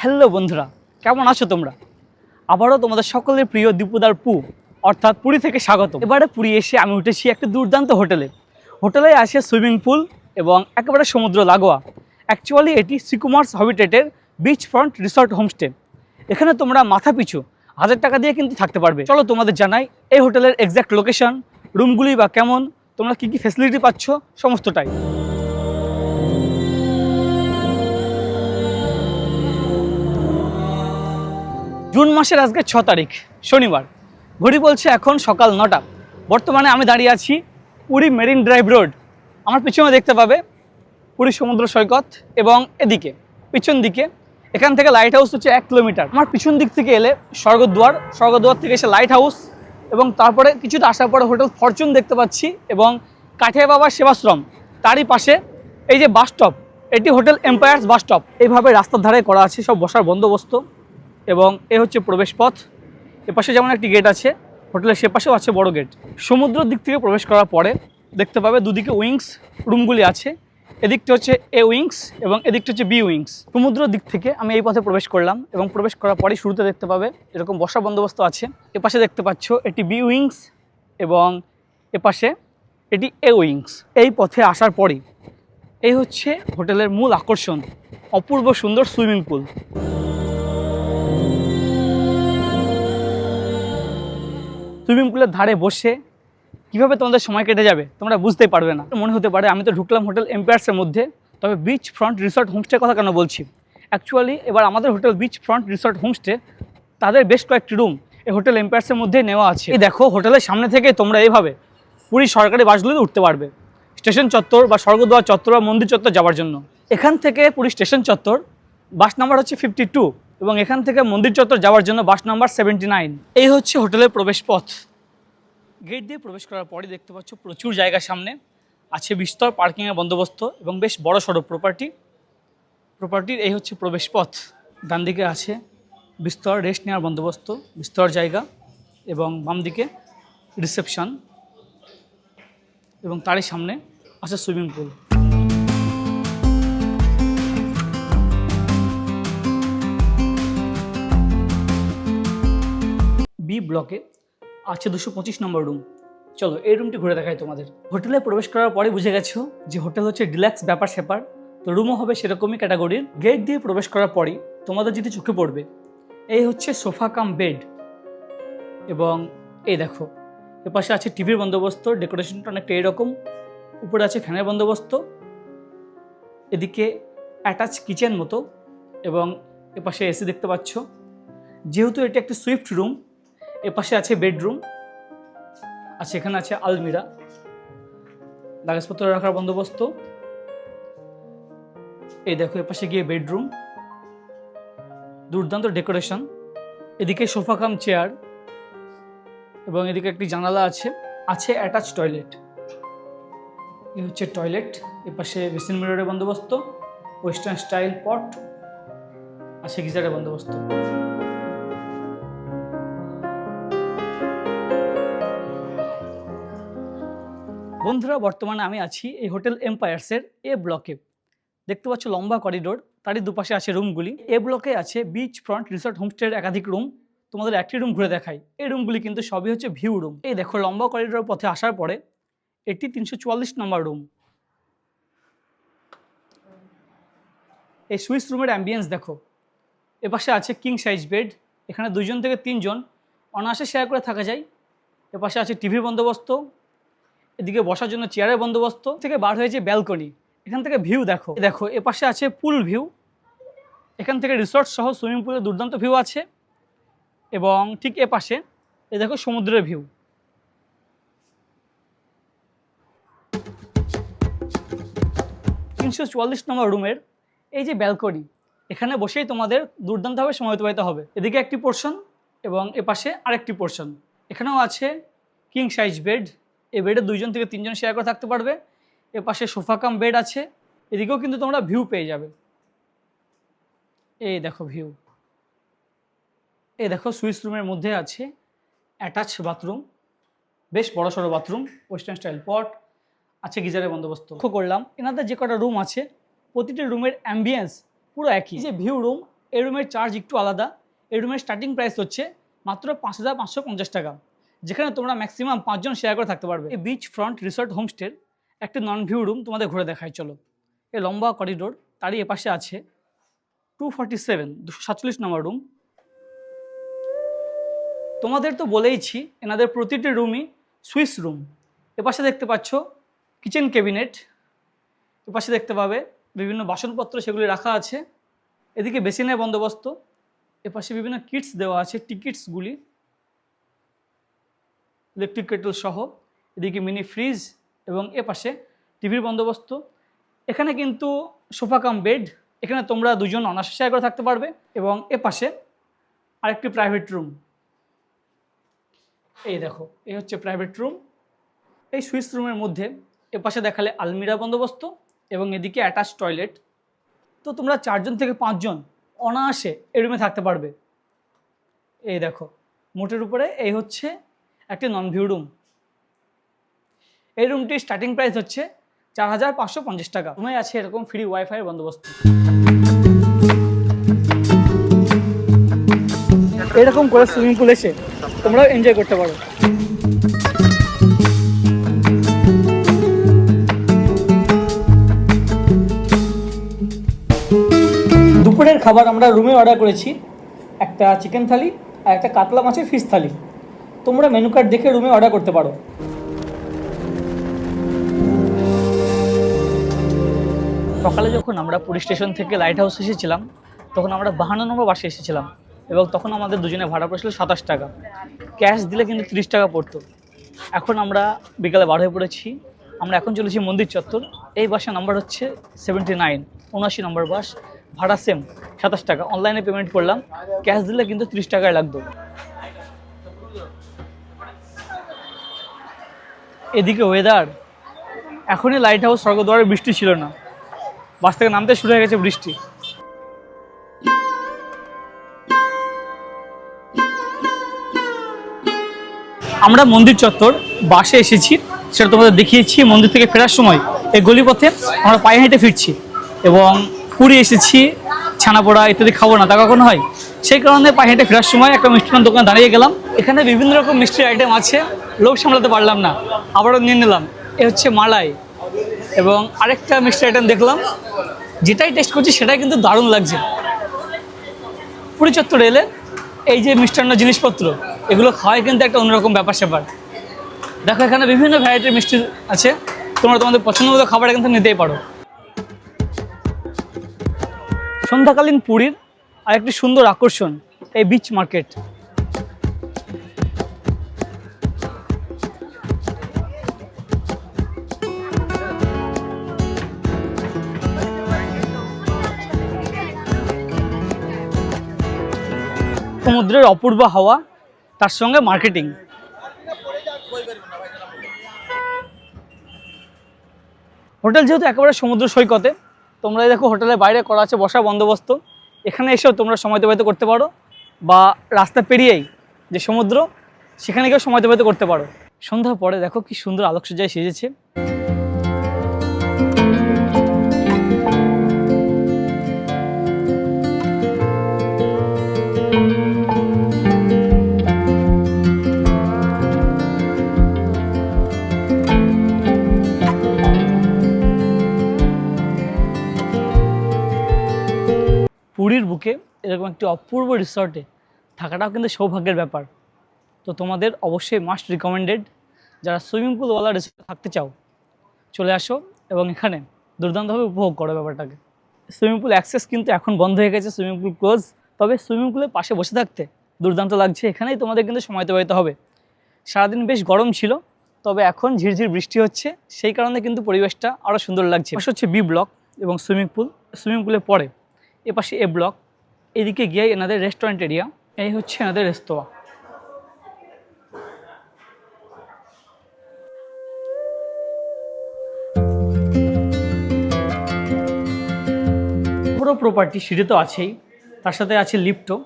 Hello বন্ধুরা, কেমন আছো তোমরা? আবারও তোমাদের সকলের প্রিয় দীপুদার পু অর্থাৎ পুরী থেকে স্বাগত। এবারে পুরী এসে আমি উঠেছি একটা দুর্দান্ত হোটেলে আছে সুইমিং পুল এবং একেবারে সমুদ্র লাগোয়া। অ্যাকচুয়ালি এটি শ্রীকুমার্স হ্যাবিটেটের বিচ ফ্রন্ট রিসর্ট হোমস্টে। এখানে তোমরা মাথা পিছু 1000 টাকা দিয়ে কিন্তু থাকতে পারবে। চলো তোমাদের জানাই এই হোটেলের এক্স্যাক্ট লোকেশন, রুমগুলি বা কেমন, তোমরা কী কী ফ্যাসিলিটি পাচ্ছ সমস্তটাই। জুন মাসের আজকে 6 তারিখ শনিবার, ঘড়ি বলছে এখন সকাল 9টা। বর্তমানে আমি দাঁড়িয়ে আছি পুরী মেরিন ড্রাইভ রোড। আমার পিছনে দেখতে পাবে পুরী সমুদ্র সৈকত এবং এদিকে পিছন দিকে এখান থেকে লাইট হাউস হচ্ছে 1 কিলোমিটার। আমার পিছন দিক থেকে এলে স্বর্গদ্বার থেকে এসে লাইট হাউস এবং তারপরে কিছুটা আসার পরে হোটেল ফরচুন দেখতে পাচ্ছি এবং কাঠিয়া বাবা সেবাশ্রম, তারই পাশে এই যে বাস স্টপ, এটি হোটেল এম্পায়ার্স বাস স্টপ। এইভাবে রাস্তার ধারে করা আছে সব বসার বন্দোবস্ত এবং এ হচ্ছে প্রবেশ পথ। এপাশে যেমন একটি গেট আছে, হোটেলের সে পাশেও আছে বড় গেট। সমুদ্রের দিক থেকে প্রবেশ করার পরে দেখতে পাবে দুদিকে উইংস রুমগুলি আছে। এদিকটা হচ্ছে এ উইংস এবং এদিকটা হচ্ছে বি উইংস। সমুদ্রের দিক থেকে আমি এই পথে প্রবেশ করলাম এবং প্রবেশ করার পরেই শুরুতে দেখতে পাবে এরকম বসার বন্দোবস্ত আছে। এপাশে দেখতে পাচ্ছ এটি বি উইংস এবং এপাশে এটি এ উইংস। এই পথে আসার পরেই এই হচ্ছে হোটেলের মূল আকর্ষণ, অপূর্ব সুন্দর সুইমিং পুল। সুইমিং পুলের ধারে বসে কীভাবে তোমাদের সময় কেটে যাবে তোমরা বুঝতেই পারবে না। মনে হতে পারে আমি তো ঢুকলাম হোটেল এম্পায়ার্সের মধ্যে, তবে বিচ ফ্রন্ট রিসর্ট হোমস্টের কথা কেন বলছি। অ্যাকচুয়ালি এবার আমাদের hotel beach front resort homestay তাদের বেশ কয়েকটি রুম এই হোটেল এম্পায়ার্সের মধ্যে নেওয়া আছে। এই দেখো, হোটেলের সামনে থেকে তোমরা এইভাবে পুরী সরকারি বাসগুলোতে উঠতে পারবে স্টেশন চত্বর বা স্বর্গদ্বার চত্বর বা মন্দির চত্বর যাওয়ার জন্য। এখান থেকে পুরী স্টেশন চত্বর বাস নাম্বার হচ্ছে 52 এবং এখান থেকে মন্দির চত্বর যাওয়ার জন্য বাস নাম্বার 79। এই হচ্ছে হোটেলের প্রবেশ পথ। গেট দিয়ে প্রবেশ করার পরে দেখতে পাচ্ছ প্রচুর জায়গার সামনে আছে বিস্তর পার্কিংয়ের বন্দোবস্ত এবং বেশ বড় সড়ো প্রপার্টির এই হচ্ছে প্রবেশ পথ। ডান দিকে আছে বিস্তর রেস্ট নেওয়ার বন্দোবস্ত, বিস্তর জায়গা এবং বাম দিকে রিসেপশন এবং তারই সামনে আছে সুইমিং পুল। বি ব্লকে আছে 225 নম্বর রুম। চলো এই রুমটি ঘুরে দেখাই তোমাদের। হোটেলে প্রবেশ করার পরে বুঝে গেছো যে হোটেল হচ্ছে ডিলাক্স ব্যাপার স্যাপার, তো রুমও হবে সেরকমই ক্যাটাগরির। গেট দিয়ে প্রবেশ করার পরেই তোমাদের যেটি চোখে পড়বে এই হচ্ছে সোফা কাম বেড এবং এই দেখো এপাশে আছে টিভির বন্দোবস্ত, ডেকোরেশনটা অনেকটা এরকম, উপরে আছে ফ্যানের বন্দোবস্ত, এদিকে অ্যাটাচ কিচেন মতো এবং এপাশে এসি দেখতে পাচ্ছ। যেহেতু এটি একটি সুইফট রুম, এপাশে আছে বেডরুম আছে, এখানে আছে আলমিরা, কাগজপত্র রাখার বন্দোবস্ত। এই দেখো এপাশে গিয়ে বেডরুম, দুর্দান্ত ডেকোরেশন, এদিকে সোফা কাম চেয়ার এবং এদিকে একটি জানালা আছে অ্যাটাচ টয়লেট। এই হচ্ছে টয়লেট, এপাশে বেসিন মিররের বন্দোবস্ত, ওয়েস্টার্ন স্টাইল পট আছে, গিজারের বন্দোবস্ত। বন্ধুরা, বর্তমানে আমি আছি এই হোটেল এম্পায়ার্সের এ ব্লকে। দেখতে পাচ্ছ লম্বা করিডোর, তারই দুপাশে আছে রুমগুলি। এ ব্লকে আছে বিচ ফ্রন্ট রিসর্ট হোমস্টের একাধিক রুম। তোমাদের একটি রুম ঘুরে দেখাই। এই রুমগুলি কিন্তু সবই হচ্ছে ভিউ রুম। এই দেখো লম্বা করিডোর পথে আসার পরে এটি 344 নম্বর রুম। এই সুইস রুমের অ্যাম্বিয়েন্স দেখো। এপাশে আছে কিং সাইজ বেড, এখানে 2 থেকে 3 জন অনায়াসে শেয়ার করে থাকা যায়। এপাশে আছে টিভির বন্দোবস্ত, এদিকে বসার জন্য চেয়ারের বন্দোবস্ত। থেকে বার হয়েছে ব্যালকনি, এখান থেকে ভিউ দেখো। দেখো এপাশে আছে পুল ভিউ, এখান থেকে রিসর্ট সহ সুইমিং পুলের দুর্দান্ত ভিউ আছে এবং ঠিক এপাশে এই দেখো সমুদ্রের ভিউ। $344 নম্বর রুমের এই যে ব্যালকনি, এখানে বসেই তোমাদের দুর্দান্তভাবে সময় অতিবাহিত হবে। এদিকে একটি পোর্শন এবং এপাশে আরেকটি পোর্শন। এখানেও আছে কিং সাইজ বেড, এই বেডে 2 থেকে 3 জন শেয়ার করে থাকতে পারবে। এপাশে সোফা কাম বেড আছে, এদিকেও কিন্তু তোমরা ভিউ পেয়ে যাবে। এই দেখো ভিউ। এই দেখো সুইস রুমের মধ্যে আছে অ্যাটাচ বাথরুম, বেশ বড় সড়ো বাথরুম, ওয়েস্টার্ন স্টাইল পট আছে, গিজারের বন্দোবস্ত। লক্ষ্য করলাম এনাদের যে কটা রুম আছে প্রতিটি রুমের অ্যাম্বিয়েন্স পুরো একই। যে ভিউ রুম, এই রুমের চার্জ একটু আলাদা। এই রুমের স্টার্টিং প্রাইস হচ্ছে মাত্র 5,550 টাকা, যেখানে তোমরা ম্যাক্সিমাম 5 জন শেয়ার করে থাকতে পারবে। এই বিচ ফ্রন্ট রিসর্ট হোমস্টের একটি নন ভিউ রুম তোমাদের ঘুরে দেখায় চলো। এই লম্বা করিডোর, তারই এপাশে আছে 247 নম্বর রুম। তোমাদের তো বলেইছি এনাদের প্রতিটি রুমই সুইস রুম। এপাশে দেখতে পাচ্ছ কিচেন ক্যাবিনেট, এপাশে দেখতে পাবে বিভিন্ন বাসনপত্র, সেগুলি রাখা আছে। এদিকে বেসিনের বন্দোবস্ত, এপাশে বিভিন্ন কিটস দেওয়া আছে, টিকিটসগুলি ইলেকট্রিক কেটল সহ। এদিকে মিনি ফ্রিজ এবং এপাশে টিভির বন্দোবস্ত। এখানে কিন্তু সোফা কাম বেড, এখানে তোমরা দুজন অনায়াসে শেয়ার করে থাকতে পারবে। এবং এপাশে আরেকটি প্রাইভেট রুম, এই দেখো, এই হচ্ছে প্রাইভেট রুম। এই সুইস রুমের মধ্যে এপাশে দেখালে আলমিরা বন্দোবস্ত এবং এদিকে অ্যাটাচ টয়লেট। তো তোমরা 4 জন থেকে 5 জন অনায়াসে এই রুমে থাকতে পারবে। এই দেখো, মোটের উপরে এই হচ্ছে একটি নন ভিউ রুম। এই রুমটির স্টার্টিং প্রাইস হচ্ছে 4,550 টাকা। রুমে আছে এরকম ফ্রি ওয়াইফাই এর বন্দোবস্ত। এরকম করে সুইমিং পুল এসে তোমরাও এনজয় করতে পারো। দুপুরের খাবার আমরা রুমে অর্ডার করেছি, একটা চিকেন থালি আর একটা কাতলা মাছের ফিশ থালি। তোমরা মেনু কার্ড দেখে রুমে অর্ডার করতে পারো। সকালে যখন আমরা পুরী স্টেশন থেকে লাইট হাউস এসেছিলাম, তখন আমরা 52 নম্বর বাসে এসেছিলাম এবং তখন আমাদের দুজনে ভাড়া পড়েছিল 27 টাকা। ক্যাশ দিলে কিন্তু 30 টাকা পড়তো। এখন আমরা বিকালে বার হয়ে পড়েছি। আমরা এখন চলেছি মন্দির চত্বর। এই বাসের নাম্বার হচ্ছে 79, 79 নম্বর বাস। ভাড়া সেম 27 টাকা। অনলাইনে পেমেন্ট করলাম, ক্যাশ দিলে কিন্তু 30 টাকায় লাগতো। এদিকে ওয়েদার, এখনই লাইট হাউস স্বর্গদ্বারে বৃষ্টি ছিল না, বাস থেকে নামতে শুরু হয়ে গেছে বৃষ্টি। আমরা মন্দির চত্বর বাসে এসেছি, সেটা তোমাদের দেখিয়েছি। মন্দির থেকে ফেরার সময় এই গলিপথে আমরা পায়ে হেঁটে ফিরছি এবং পুরী এসেছি, ছানাপোড়া ইত্যাদি খাবো না, তা কখনো হয়। সেই কারণে পায়ে হেঁটে ফেরার সময় একটা মিষ্টান্ন দোকানে দাঁড়িয়ে গেলাম। এখানে বিভিন্ন রকম মিষ্টির আইটেম আছে, লোভ সামলাতে পারলাম না, আবারও নিয়ে নিলাম। এ হচ্ছে মালাই। এবং আরেকটা মিষ্টির আইটেম দেখলাম, যেটাই টেস্ট করছি সেটাই কিন্তু দারুণ লাগছে। পুরী চত্বরে এলে এই যে মিষ্টান্ন জিনিসপত্র, এগুলো খাওয়াই কিন্তু একটা অন্যরকম ব্যাপার স্যাপার। দেখো, এখানে বিভিন্ন ভ্যারাইটির মিষ্টি আছে, তোমরা তোমাদের পছন্দ মতো খাবার এখান থেকে নিতেই পারো। সন্ধ্যাকালীন পুরীর আরেকটি সুন্দর আকর্ষণ এই বিচ মার্কেট। সমুদ্রের অপূর্ব হাওয়া, তার সঙ্গে মার্কেটিং। হোটেল যেহেতু একেবারে সমুদ্র সৈকতে, তোমরা দেখো হোটেলের বাইরে করা আছে বসার বন্দোবস্ত। এখানে এসেও তোমরা সময় অতিবাহিত করতে পারো, বা রাস্তা পেরিয়েই যে সমুদ্র, সেখানে গিয়েও সময় অতিবাহিত করতে পারো। সন্ধ্যার পরে দেখো কি সুন্দর আলোকসজ্জায় সেজেছে। পুরীর বুকে এরকম একটি অপূর্ব রিসর্টে থাকাটাও কিন্তু সৌভাগ্যের ব্যাপার। তো তোমাদের অবশ্যই মাস্ট রিকমেন্ডেড, যারা সুইমিং পুলওয়ালা রিসর্টে থাকতে চাও, চলে আসো এবং এখানে দুর্দান্তভাবে উপভোগ করো ব্যাপারটাকে। সুইমিং পুল অ্যাক্সেস কিন্তু এখন বন্ধ হয়ে গেছে, সুইমিং পুল ক্লোজ। তবে সুইমিং পুলের পাশে বসে থাকতে দুর্দান্ত লাগছে। এখানেই তোমাদের কিন্তু সময় অতিবাহিত হবে। সারাদিন বেশ গরম ছিল, তবে এখন ঝিরঝির বৃষ্টি হচ্ছে, সেই কারণে কিন্তু পরিবেশটা আরও সুন্দর লাগছে। পাশে হচ্ছে বি ব্লক এবং সুইমিং পুল। সুইমিং পুলের পরে এপাশে এ ব্লক। এদিকে গিয়ে এনাদের রেস্টুরেন্ট এরিয়া। এই হচ্ছে এনাদের রেস্তোরাঁ। পুরো প্রপার্টি সিঁড়ি তো আছেই, তার সাথে আছে লিফটও।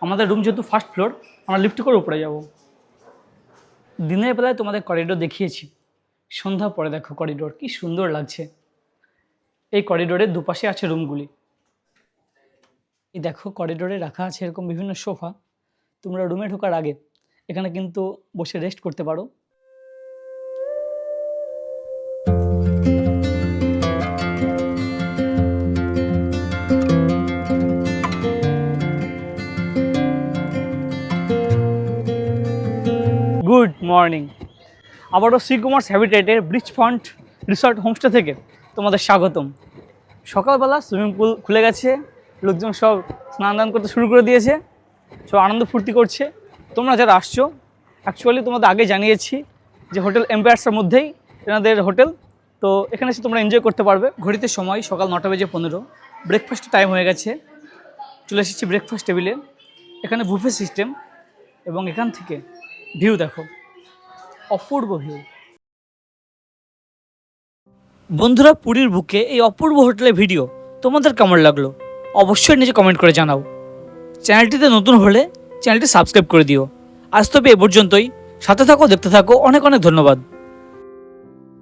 আমাদের রুম যেহেতু ফার্স্ট ফ্লোর, আমরা লিফট করে উপরে যাব। দিনের বেলায় তোমাদের করিডোর দেখিয়েছি, সন্ধ্যা পরে দেখো করিডোর কি সুন্দর লাগছে। এই করিডোরের দুপাশে আছে রুমগুলি। এই দেখো করিডোরে রাখা আছে এরকম বিভিন্ন সোফা। তোমরা রুমে ঢোকার আগে এখানে কিন্তু বসে রেস্ট করতে পারো। Good morning. আবারও শ্রীকুমার্স হ্যাবিটেটের ব্রিজ ফ্রন্ট রিসর্ট হোমস্টে থেকে তোমাদের স্বাগতম। সকালবেলা সুইমিং পুল খুলে গেছে, লোকজন সব স্নান দান করতে শুরু করে দিয়েছে, সব আনন্দ ফুর্তি করছে। তোমরা যারা আসছো, অ্যাকচুয়ালি তোমাদের আগে জানিয়েছি যে হোটেল এম্পায়ার্সের মধ্যেই এনাদের হোটেল, তো এখানে এসে তোমরা এনজয় করতে পারবে। ঘড়িতে সময় সকাল 9:15, ব্রেকফাস্টের টাইম হয়ে গেছে। চলে এসেছি ব্রেকফাস্ট টেবিলে। এখানে বুফে সিস্টেম এবং এখান থেকে ভিউ দেখো, অপূর্ব ভিউ। বন্ধুরা, পুরীর বুকে এই অপূর্ব হোটেলের ভিডিও তোমাদের কেমন লাগলো অবশ্যই নিচে কমেন্ট করে জানাও। চ্যানেলটিতে নতুন হলে চ্যানেলটি সাবস্ক্রাইব করে দিও। আজ তবে এ পর্যন্তই। সাথে থাকো, দেখতে থাকো। অনেক অনেক ধন্যবাদ।